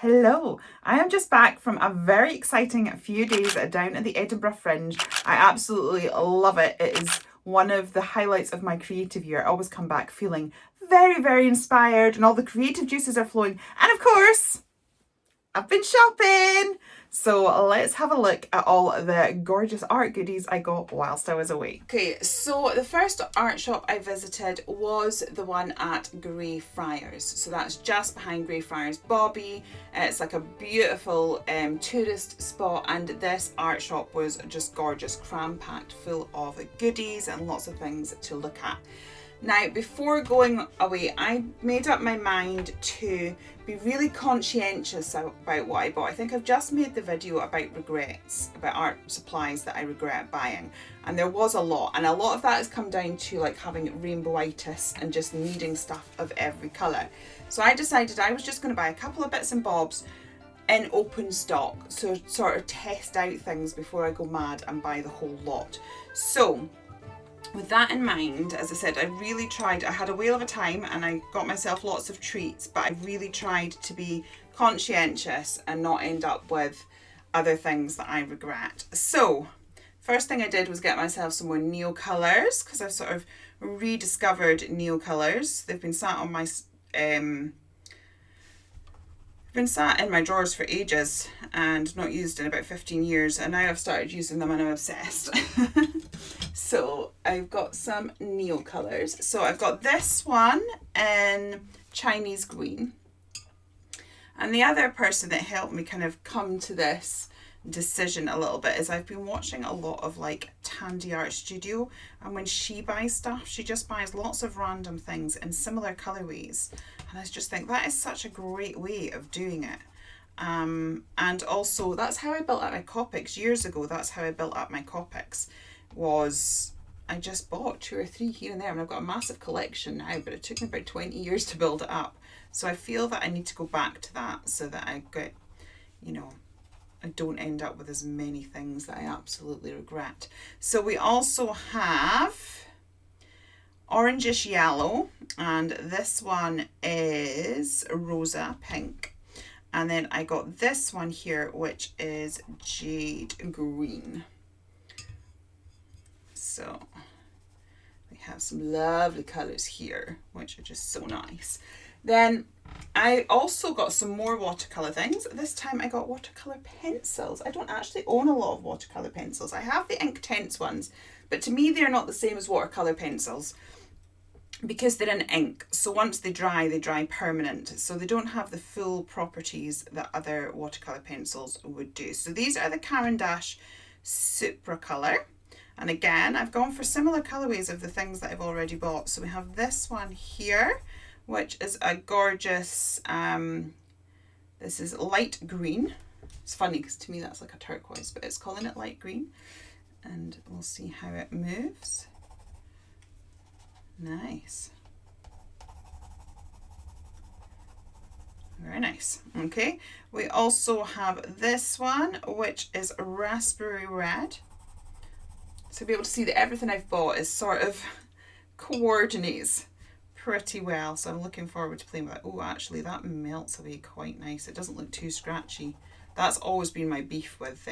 Hello, I am just back from a very exciting few days down at the Edinburgh Fringe. I absolutely love it. It is one of the highlights of my creative year. I always come back feeling very, very inspired and all the creative juices are flowing. And of course, I've been shopping. So let's have a look at all the gorgeous art goodies I got whilst I was away. Okay, so the first art shop I visited was the one at Greyfriars. So that's just behind Greyfriars Bobby. It's like a beautiful tourist spot, and this art shop was just gorgeous, cram-packed full of goodies and lots of things to look at. Now, before going away, I made up my mind to be really conscientious about what I bought. I think I've just made the video about regrets, about art supplies that I regret buying. And there was a lot. And a lot of that has come down to like having rainbowitis and just needing stuff of every colour. So I decided I was just going to buy a couple of bits and bobs in open stock. So sort of test out things before I go mad and buy the whole lot. So with that in mind, as I said, I really tried. I had a whale of a time and I got myself lots of treats, but I really tried to be conscientious and not end up with other things that I regret. So first thing I did was get myself some more Neocolours, because I've sort of rediscovered Neocolours. They've been sat on my in my drawers for ages and not used in about 15 years, and now I've started using them and I'm obsessed. So I've got some Neocolours. So I've got this one in Chinese green, and the other person that helped me kind of come to this decision a little bit is I've been watching a lot of like Tandy Art Studio, and when she buys stuff, she just buys lots of random things in similar colorways, and I just think that is such a great way of doing it. And also that's how I built up my Copics years ago. That's how I built up my Copics, was I just bought 2 or 3 here and there, and I've got a massive collection now, but it took me about 20 years to build it up. So I feel that I need to go back to that so that I get, you know, I don't end up with as many things that I absolutely regret. So we also have orangish yellow, and this one is rosa pink. And then I got this one here, which is jade green. So we have some lovely colours here, which are just so nice. Then I also got some more watercolour things. This time I got watercolour pencils. I don't actually own a lot of watercolour pencils. I have the Inktense ones, but to me they're not the same as watercolour pencils because they're in ink. So once they dry permanent. So they don't have the full properties that other watercolour pencils would do. So these are the Carandache Supercolours. And again, I've gone for similar colourways of the things that I've already bought. So we have this one here, which is a gorgeous, this is light green. It's funny because to me that's like a turquoise, but it's calling it light green. And we'll see how it moves. Nice. Very nice. Okay, we also have this one, which is raspberry red. So be able to see that everything I've bought is sort of coordinates pretty well. So I'm looking forward to playing with it. Oh, actually that melts away quite nice. It doesn't look too scratchy. That's always been my beef with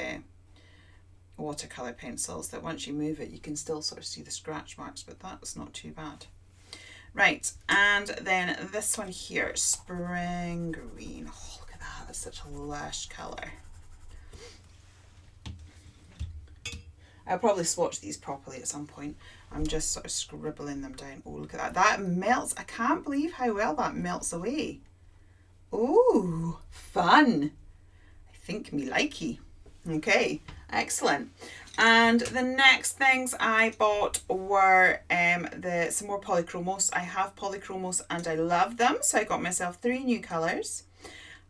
watercolour pencils, that once you move it, you can still sort of see the scratch marks, but that's not too bad. Right, and then this one here, spring green. Oh, look at that, that's such a lush colour. I'll probably swatch these properly at some point. I'm just sort of scribbling them down. Oh, look at that. That melts. I can't believe how well that melts away. Oh, fun. I think me likey. Okay, excellent. And the next things I bought were some more Polychromos. I have Polychromos and I love them. So I got myself 3 new colours.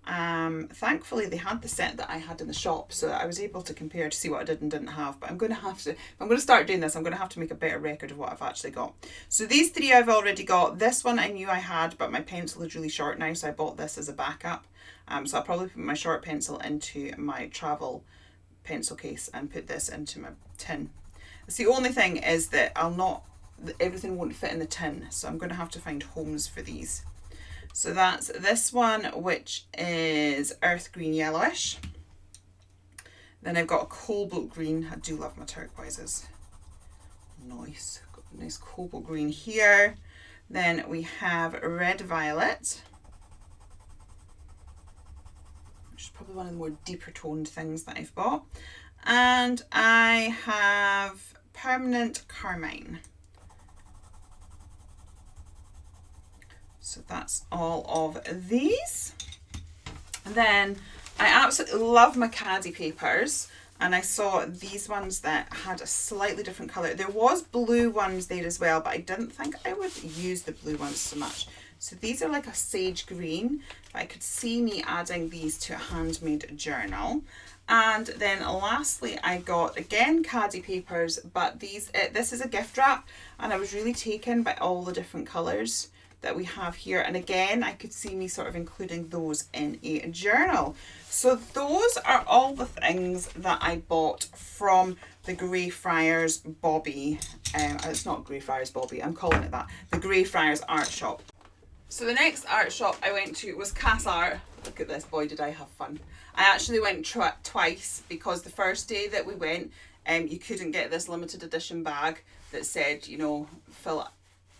Thankfully they had the set that I had in the shop, so I was able to compare to see what I did and didn't have, but I'm going to have to, if I'm going to start doing this, I'm going to have to make a better record of what I've actually got. So these 3 I've already got. This one I knew I had, but my pencil is really short now, so I bought this as a backup. So I'll probably put my short pencil into my travel pencil case and put this into my tin. It's the only thing is that everything won't fit in the tin, so I'm going to have to find homes for these. So that's this one, which is earth green yellowish. Then I've got a cobalt green. I do love my turquoises. Nice. Got a nice cobalt green here. Then we have red violet, which is probably one of the more deeper toned things that I've bought. And I have permanent carmine. So that's all of these. And then I absolutely love my Khadi papers, and I saw these ones that had a slightly different colour. There was blue ones there as well, but I didn't think I would use the blue ones so much. So these are like a sage green, but I could see me adding these to a handmade journal. And then lastly, I got again Khadi papers, but this is a gift wrap, and I was really taken by all the different colours that we have here. And again, I could see me sort of including those in a journal. So those are all the things that I bought from the Greyfriars Bobby. It's not Greyfriars Bobby, I'm calling it that. The Greyfriars art shop. So the next art shop I went to was Castell. Look at this, boy did I have fun. I actually went twice, because the first day that we went, you couldn't get this limited edition bag that said, you know, fill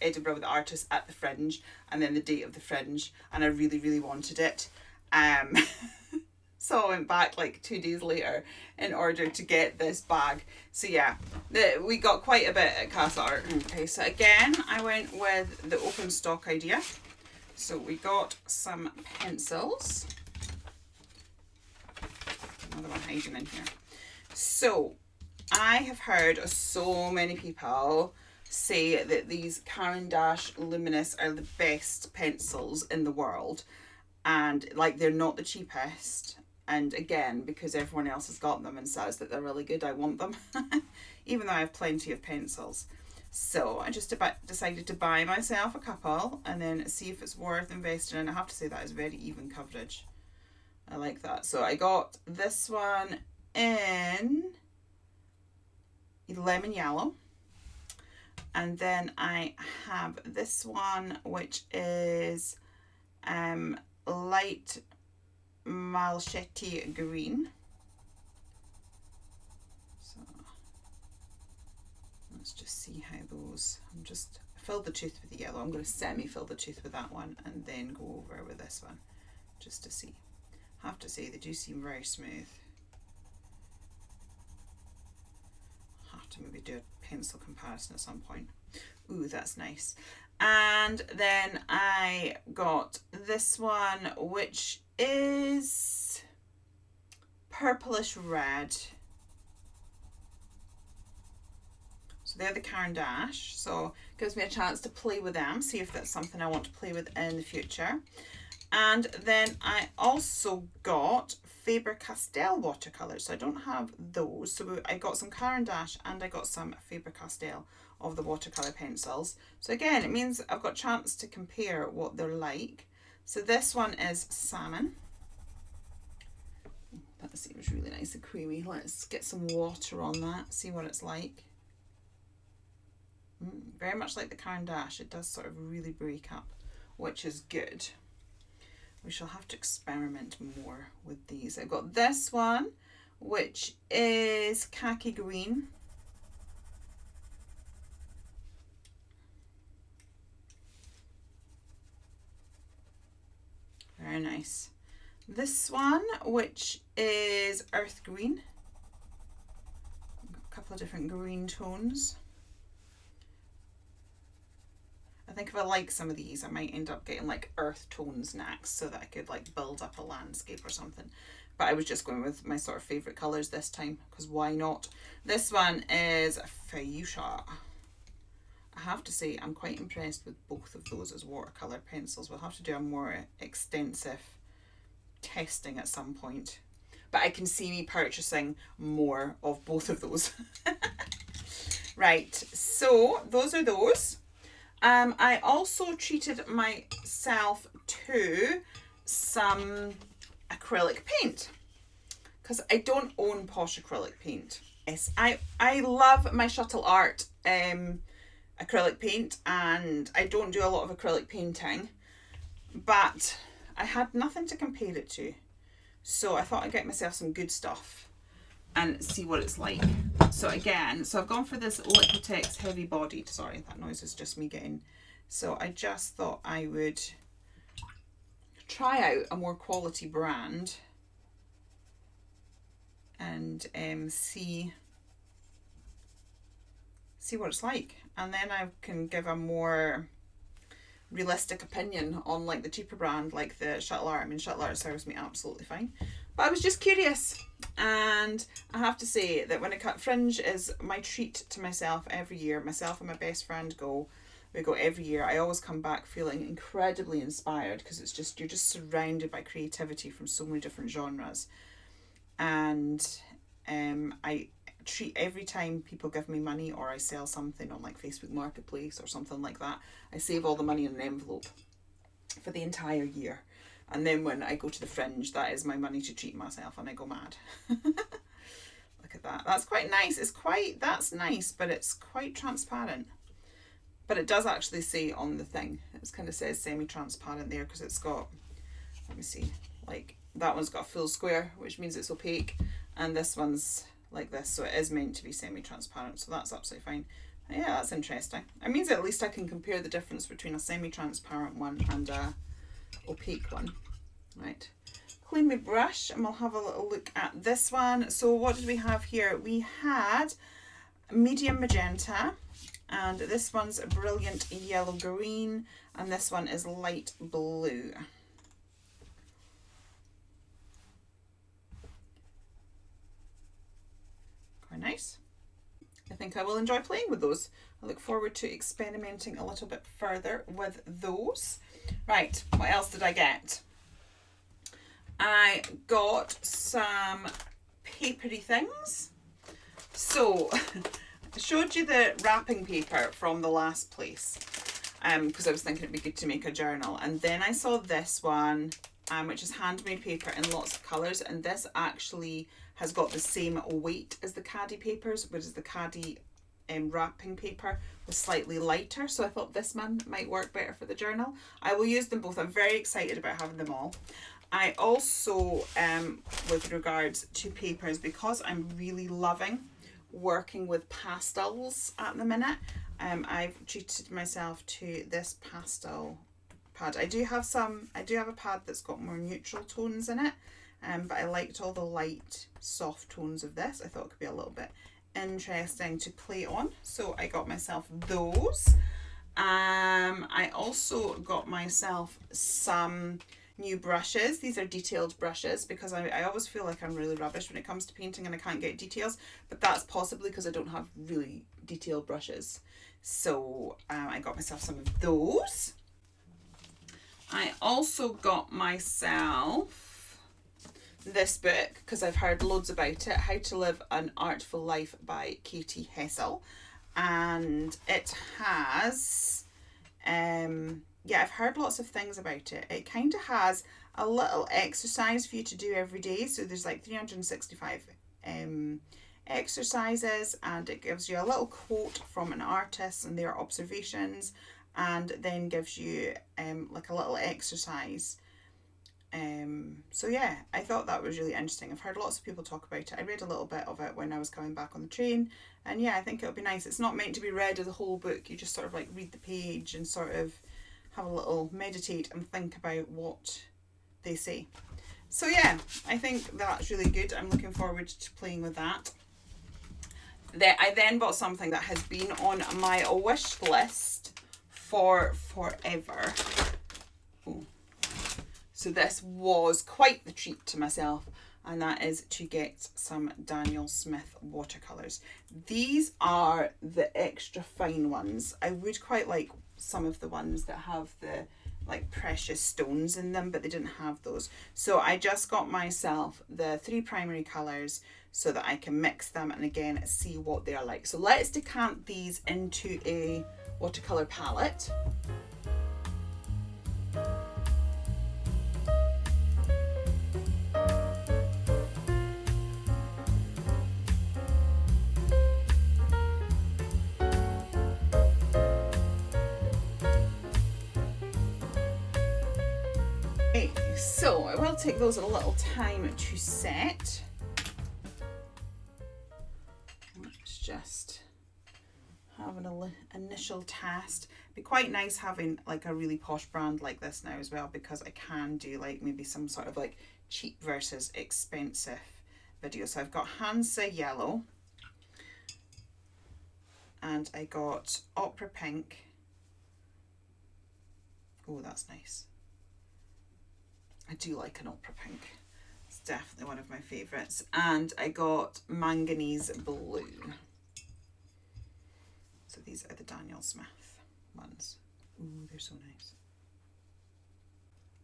Edinburgh with artists at the Fringe, and then the date of the Fringe, and I really, really wanted it. So I went back like 2 days later in order to get this bag. So yeah, we got quite a bit at Castell. Okay, so again, I went with the open stock idea. So we got some pencils. Another one hiding in here. So I have heard so many people say that these Carandache Luminance are the best pencils in the world, and like they're not the cheapest. And again, because everyone else has got them and says that they're really good, I want them, even though I have plenty of pencils. So I just decided to buy myself a couple and then see if it's worth investing in. I have to say that is very even coverage. I like that. So I got this one in lemon yellow. And then I have this one, which is light malachite green. So let's just see how those, fill the tooth with the yellow. I'm going to semi-fill the tooth with that one and then go over with this one just to see. I have to say they do seem very smooth. I'll have to maybe do a pencil comparison at some point. Ooh, that's nice. And then I got this one, which is purplish red. So they're the Carandache, so it gives me a chance to play with them, see if that's something I want to play with in the future. And then I also got Faber Castell watercolours. So I don't have those. So I got some Carandache and I got some Faber Castell of the watercolour pencils. So again, it means I've got a chance to compare what they're like. So this one is salmon. That seems really nice and creamy. Let's get some water on that, see what it's like. Very much like the Carandache, it does sort of really break up, which is good. We shall have to experiment more with these. I've got this one, which is khaki green. Very nice. This one, which is earth green. Got a couple of different green tones. I think if I like some of these, I might end up getting like earth tones next so that I could like build up a landscape or something. But I was just going with my sort of favourite colours this time, because why not? This one is fuchsia. I have to say I'm quite impressed with both of those as watercolour pencils. We'll have to do a more extensive testing at some point. But I can see me purchasing more of both of those. Right, so those are those. I also treated myself to some acrylic paint, because I don't own posh acrylic paint. Yes, I love my Shuttle Art acrylic paint, and I don't do a lot of acrylic painting, but I had nothing to compare it to. So I thought I'd get myself some good stuff and see what it's like. So again, so I've gone for this Liquitex heavy bodied. Sorry, that noise is just me getting. So I just thought I would try out a more quality brand and see what it's like, and then I can give a more realistic opinion on like the cheaper brand, like the Shuttle Art. I mean, Shuttle Art serves me absolutely fine, but I was just curious. And I have to say that when I cut Fringe is my treat to myself every year. Myself and my best friend we go every year. I always come back feeling incredibly inspired, because it's just, you're just surrounded by creativity from so many different genres. And I treat every time people give me money or I sell something on like Facebook Marketplace or something like that, I save all the money in an envelope for the entire year. And then when I go to the Fringe, that is my money to treat myself, and I go mad. Look at that. That's quite nice. That's nice, but it's quite transparent. But it does actually say on the thing, it kind of says semi-transparent there, because it's got, let me see, like that one's got a full square, which means it's opaque, and this one's like this, so it is meant to be semi-transparent, so that's absolutely fine. Yeah, that's interesting. It means at least I can compare the difference between a semi-transparent one and a opaque one. Right, clean my brush and we'll have a little look at this one. So what did we have here? We had medium magenta, and this one's a brilliant yellow green, and this one is light blue. Quite nice. I think I will enjoy playing with those. I look forward to experimenting a little bit further with those. Right, what else did I get? I got some papery things. So I showed you the wrapping paper from the last place, because I was thinking it'd be good to make a journal, and then I saw this one, which is handmade paper in lots of colours, and this actually has got the same weight as the Khadi papers, which is the Khadi wrapping paper was slightly lighter, so I thought this one might work better for the journal. I will use them both. I'm very excited about having them all. I also, with regards to papers, because I'm really loving working with pastels at the minute, I've treated myself to this pastel pad. I do have a pad that's got more neutral tones in it, but I liked all the light soft tones of this. I thought it could be a little bit interesting to play on, so I got myself those. I also got myself some new brushes. These are detailed brushes, because I always feel like I'm really rubbish when it comes to painting and I can't get details, but that's possibly because I don't have really detailed brushes. So I got myself some of those. I also got myself this book, because I've heard loads about it, How to Live an Artful Life by Katie Hessel, and it has yeah, I've heard lots of things about it. It kind of has a little exercise for you to do every day, so there's like 365 exercises, and it gives you a little quote from an artist and their observations, and then gives you like a little exercise. So yeah, I thought that was really interesting. I've heard lots of people talk about it. I read a little bit of it when I was coming back on the train, and yeah, I think it'll be nice. It's not meant to be read as a whole book. You just sort of like read the page and sort of have a little meditate and think about what they say. So yeah, I think that's really good. I'm looking forward to playing with that. I then bought something that has been on my wish list for forever. Ooh. So this was quite the treat to myself, and that is to get some Daniel Smith watercolours. These are the extra fine ones. I would quite like some of the ones that have the like precious stones in them, but they didn't have those. So I just got myself the 3 primary colours so that I can mix them and again see what they're like. So let's decant these into a watercolour palette. So I will take those a little time to set. Let's just have an initial test. Be quite nice having like a really posh brand like this now as well, because I can do like maybe some sort of like cheap versus expensive video. So I've got Hansa Yellow, and I got Opera Pink. Oh, that's nice. I do like an Opera Pink. It's definitely one of my favourites. And I got Manganese Blue. So these are the Daniel Smith ones. Ooh, they're so nice.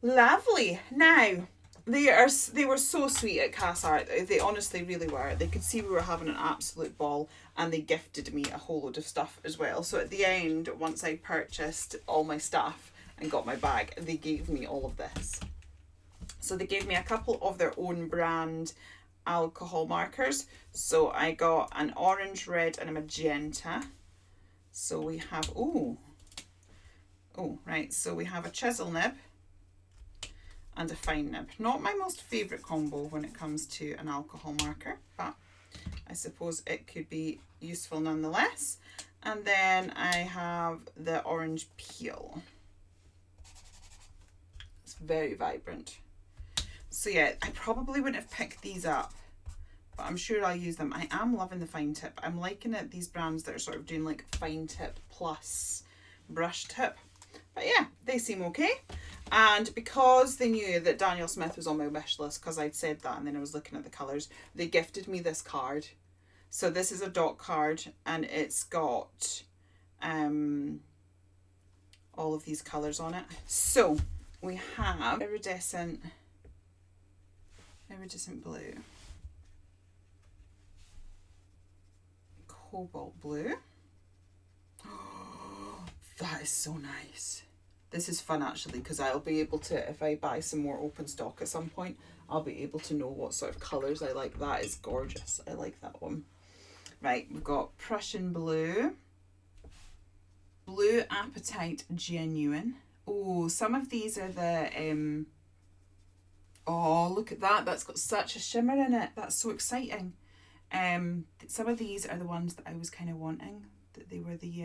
Lovely. Now, they were so sweet at Castell. They honestly really were. They could see we were having an absolute ball, and they gifted me a whole load of stuff as well. So at the end, once I purchased all my stuff and got my bag, they gave me all of this. So they gave me a couple of their own brand alcohol markers. So I got an orange, red, and a magenta. So we have, right, so we have a chisel nib and a fine nib. Not my most favourite combo when it comes to an alcohol marker, but I suppose it could be useful nonetheless. And then I have the orange peel. It's very vibrant. So yeah, I probably wouldn't have picked these up, but I'm sure I'll use them. I am loving the fine tip. I'm liking it, these brands that are sort of doing like fine tip plus brush tip. But yeah, they seem okay. And because they knew that Daniel Smith was on my wish list, because I'd said that and then I was looking at the colours, they gifted me this card. So this is a dot card, and it's got all of these colours on it. So we have iridescent blue, cobalt blue. Oh, that is so nice. This is fun actually, because I'll be able to, if I buy some more open stock at some point, I'll be able to know what sort of colours I like. That is gorgeous. I like that one. Right, we've got Prussian blue, Blue Apatite Genuine. Oh, some of these are the oh, look at that. That's got such a shimmer in it. That's so exciting. Some of these are the ones that I was kind of wanting. That they were the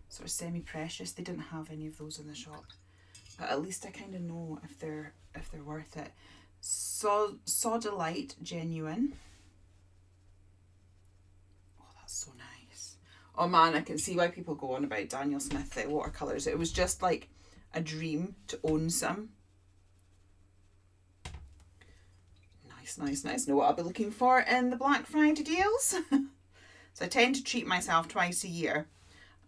sort of semi-precious. They didn't have any of those in the shop. But at least I kind of know if they're worth it. Sodalite Genuine. Oh, that's so nice. Oh man, I can see why people go on about Daniel Smith watercolours. It was just like a dream to own some. Nice. Know what I'll be looking for in the Black Friday deals. So I tend to treat myself twice a year.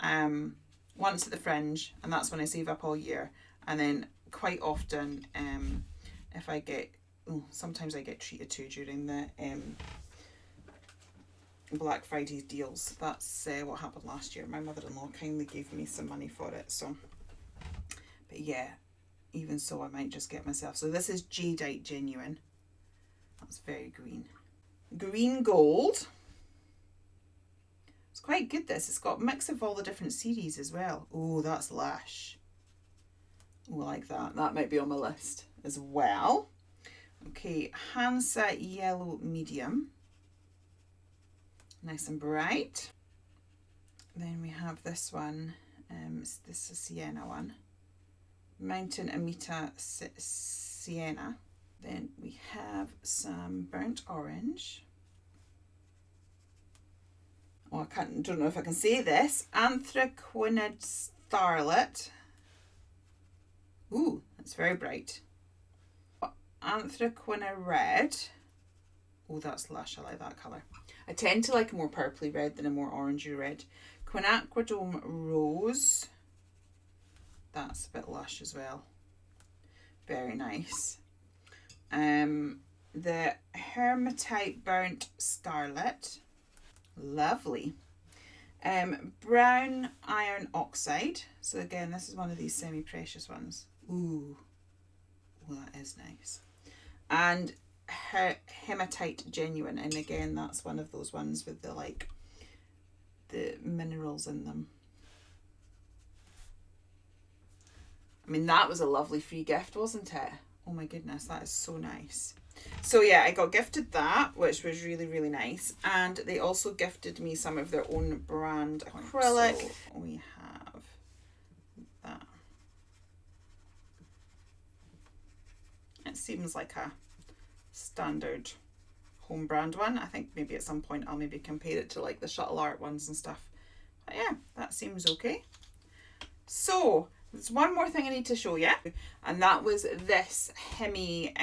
Once at the Fringe, and that's when I save up all year. And then quite often, if I get, sometimes I get treated too during the Black Friday deals. That's what happened last year. My mother-in-law kindly gave me some money for it. So, but yeah, even so, I might just get myself. So this is Jadeite Genuine. That's very green. Green Gold. It's quite good, this. It's got a mix of all the different series as well. Oh, that's lush. Oh, I like that. That might be on my list as well. Okay, Hansa Yellow Medium. Nice and bright. Then we have this one. This is a Sienna one. Mountain Amita Sienna. Then we have some burnt orange. Oh, don't know if I can say this. Anthraquinid Starlet. Ooh, that's very bright. Anthraquinid Red. Oh, that's lush. I like that colour. I tend to like a more purpley red than a more orangey red. Quinacridome Rose. That's a bit lush as well. Very nice. The Hematite Burnt Scarlet. Lovely. Brown Iron Oxide. So again, this is one of these semi-precious ones. Ooh, well, that is nice. And Hematite Genuine, and again, that's one of those ones with the minerals in them. I mean, that was a lovely free gift, wasn't it? Oh my goodness, that is so nice. So yeah, I got gifted that, which was really, really nice. And they also gifted me some of their own brand acrylic. So we have that. It seems like a standard home brand one. I think maybe at some point I'll maybe compare it to like the Shuttle Art ones and stuff. But yeah, that seems okay. So there's one more thing I need to show you, and that was this Himi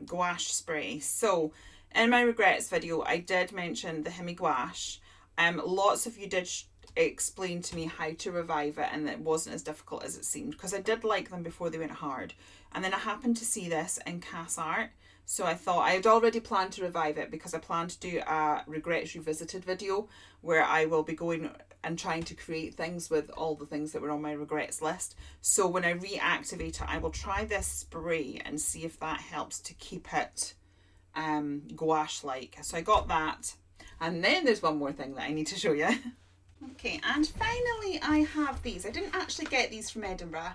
gouache spray. So in my regrets video, I did mention the Himi gouache. Lots of you did explain to me how to revive it, and it wasn't as difficult as it seemed, because I did like them before they went hard. And then I happened to see this in Art, so I thought I had already planned to revive it, because I planned to do a regrets revisited video where I will be going and trying to create things with all the things that were on my regrets list. So when I reactivate it, I will try this spray and see if that helps to keep it gouache like. So I got that, and then there's one more thing that I need to show you. Okay, and finally I have these. I didn't actually get these from Edinburgh.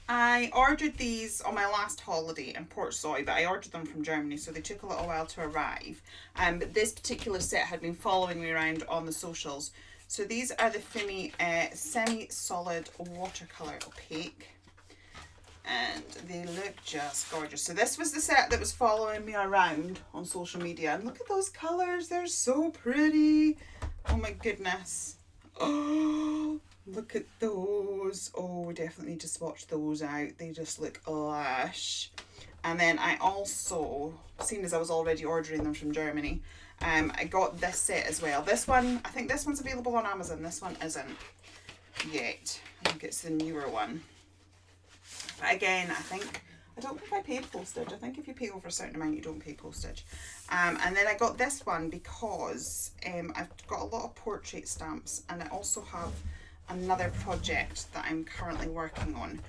I ordered these on my last holiday in Portsoy, but I ordered them from Germany, so they took a little while to arrive. But this particular set had been following me around on the socials. So these are the Fuummi semi-solid watercolour opaque, and they look just gorgeous. So this was the set that was following me around on social media, and look at those colours, they're so pretty. Oh my goodness. Oh, look at those. Oh, we definitely need to swatch those out. They just look lush. And then I also, seeing as I was already ordering them from Germany, I got this set as well. This one, I think this one's available on Amazon. This one isn't yet. I think it's the newer one. But again, I don't think I paid postage. I think if you pay over a certain amount, you don't pay postage. And then I got this one because I've got a lot of portrait stamps, and I also have another project that I'm currently working on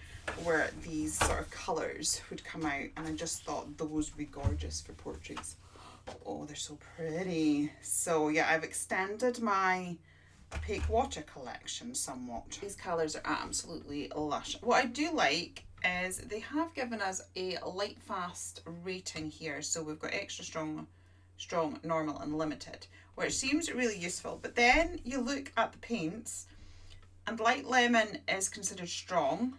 where these sort of colours would come out, and I just thought those would be gorgeous for portraits. Oh, they're so pretty. So yeah, I've extended my opaque water collection somewhat. These colours are absolutely lush. What I do like is they have given us a light fast rating here. So we've got extra strong, normal and limited, which seems really useful. But then you look at the paints, and light lemon is considered strong.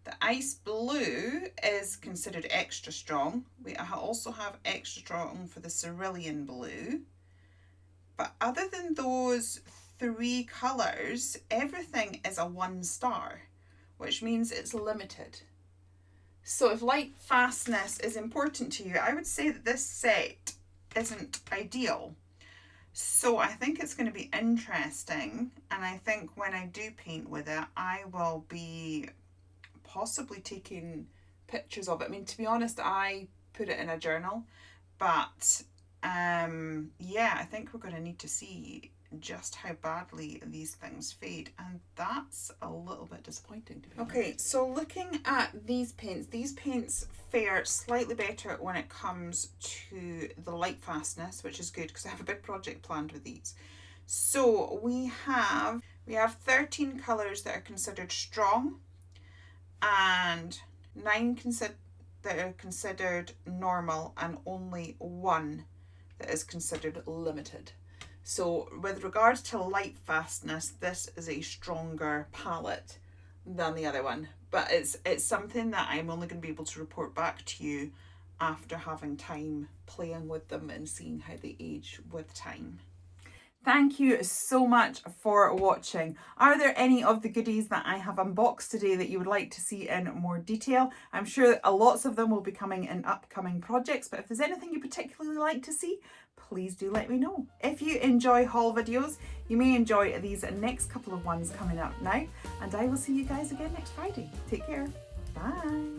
The ice blue is considered extra strong. We also have extra strong for the cerulean blue. But other than those three colours, everything is a 1 star, which means it's limited. So if light fastness is important to you, I would say that this set isn't ideal. So I think it's going to be interesting, and I think when I do paint with it, I will be possibly taking pictures of it. I mean, to be honest, I put it in a journal, but yeah, I think we're going to need to see just how badly these things fade, and that's a little bit disappointing to be honest. Okay, so looking at these paints fare slightly better when it comes to the light fastness, which is good because I have a big project planned with these. So we have 13 colours that are considered strong, and 9 that are considered normal, and only 1 that is considered limited. So with regards to light fastness, this is a stronger palette than the other one, but it's something that I'm only going to be able to report back to you after having time playing with them and seeing how they age with time. Thank you so much for watching. Are there any of the goodies that I have unboxed today that you would like to see in more detail? I'm sure lots of them will be coming in upcoming projects, but if there's anything you particularly like to see, please do let me know. If you enjoy haul videos, you may enjoy these next couple of ones coming up now, and I will see you guys again next Friday. Take care. Bye.